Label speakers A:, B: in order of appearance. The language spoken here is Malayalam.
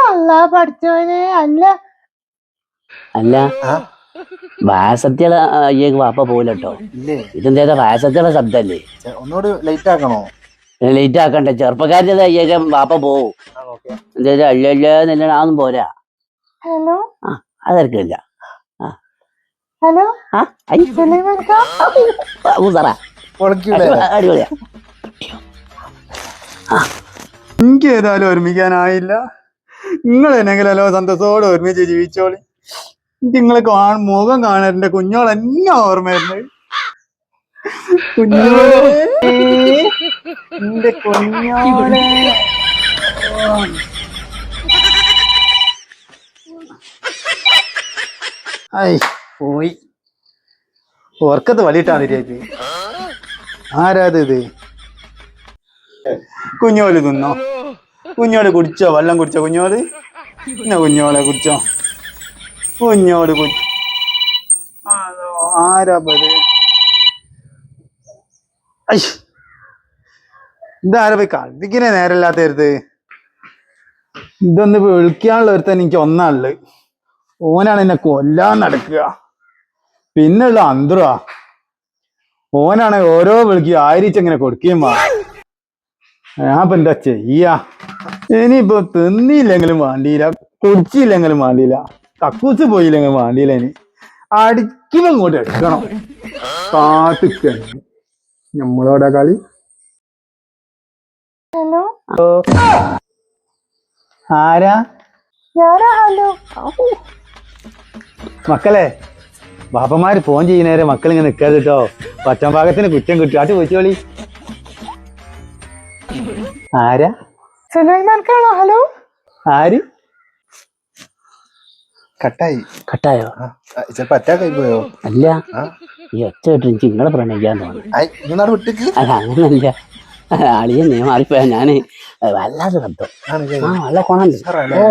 A: അല്ല പഠിച്ചവനെ അല്ല
B: അല്ല വാസത്യയുടെ അയ്യേക്ക് വാപ്പ പോലട്ടോ. ഇതെന്തേതാ വാസത്യയുടെ ശബ്ദല്ലേ?
C: ഒന്നുകൂടി ലൈറ്റ് ആക്കണോ?
B: ലേറ്റ് ആക്കണ്ടേ, ചെറുപ്പക്കാരുടെ അയ്യേക്ക് വാപ്പ പോവും. എന്തേലും അല്ലല്ല അതൊന്നും പോരാ.
A: ഹലോ
B: ആ അതെനിക്കില്ല.
A: ഹലോ
B: ആ അടിപൊളിയാ.
D: എനിക്ക് ഏതായാലും ഒരുമിക്കാനായില്ല. നിങ്ങൾ എന്നെങ്കിലല്ലോ സന്തോഷത്തോടെ ഒരുമിച്ച് ജീവിച്ചോളി. എനിക്ക് നിങ്ങളെ മുഖം കാണാൻ എന്റെ കുഞ്ഞോളെ എന്നെ ഓർമ്മ വരുന്നത്. കുഞ്ഞോളെ, എന്റെ കുഞ്ഞോളെ. ഐ പോയി ഓർക്കത്ത് വലിയിട്ടാ മതിയാക്കി. ആരാത് ഇത്? കുഞ്ഞോല് തിന്നോ? കുഞ്ഞോട് കുടിച്ചോ? വെള്ളം കുടിച്ചോ കുഞ്ഞോട്? പിന്നെ കുഞ്ഞോളെ കുടിച്ചോ? കുഞ്ഞോട് ആരാ പത്? ഇതാരാ പോയി കളിക്കിനെ നേരമില്ലാത്തരുത്. ഇതൊന്ന് വിളിക്കാനുള്ള ഒരുത്തൻ എനിക്ക് ഒന്നാള്. ഓനാണ് എന്നെ കൊല്ലാൻ നടക്കുക. പിന്നെയുള്ള അന്തറാ. ഓനാണ് ഓരോ വിളിക്കുക ആയിരിച്ചെങ്ങനെ കൊടുക്കുകയും വേണം. ഞാൻ ഇപ്പൊ എന്താ ചെയ്യാ? ഇനിയിപ്പോ തിന്നിയില്ലെങ്കിലും വേണ്ടിയില്ല, കുടിച്ചില്ലെങ്കിലും വേണ്ടിയില്ല, കക്കൂസ് പോയില്ലെങ്കിലും വേണ്ടിയില്ല. ഇനി അടിക്കുമ്പോ ഇങ്ങോട്ട് എടുക്കണം. കാത്തിക്കാണ് നമ്മളോടെ കളി.
A: ഹലോ
D: ആരാ?
A: ഹലോ
D: മക്കളെ, ബാപ്പമാര് ഫോൺ ചെയ്യുന്നേരെ മക്കൾ ഇങ്ങനെ നിൽക്കാതെ കേട്ടോ. പച്ചമ്പാകത്തിന് കുറ്റം കിട്ടും. ആട്ട് പോയിച്ചോളി. ആരാ?
A: സുലൈമാൻക്കാണോ? ഹലോ
D: ആര്?
B: കട്ടായോ?
C: ചിലപ്പോ അറ്റാക്കായി പോയോ?
B: അല്ല, ഈ ഒച്ച കേട്ട് എനിക്ക് നിങ്ങളെ പ്രണയിക്കാൻ തോന്നി. അല്ല അങ്ങനല്ല, അളിയ മാറിപ്പോയാ. ഞാന് വല്ലാതെ ശബ്ദം. ആ നല്ല കോണല്ലേ. ഓ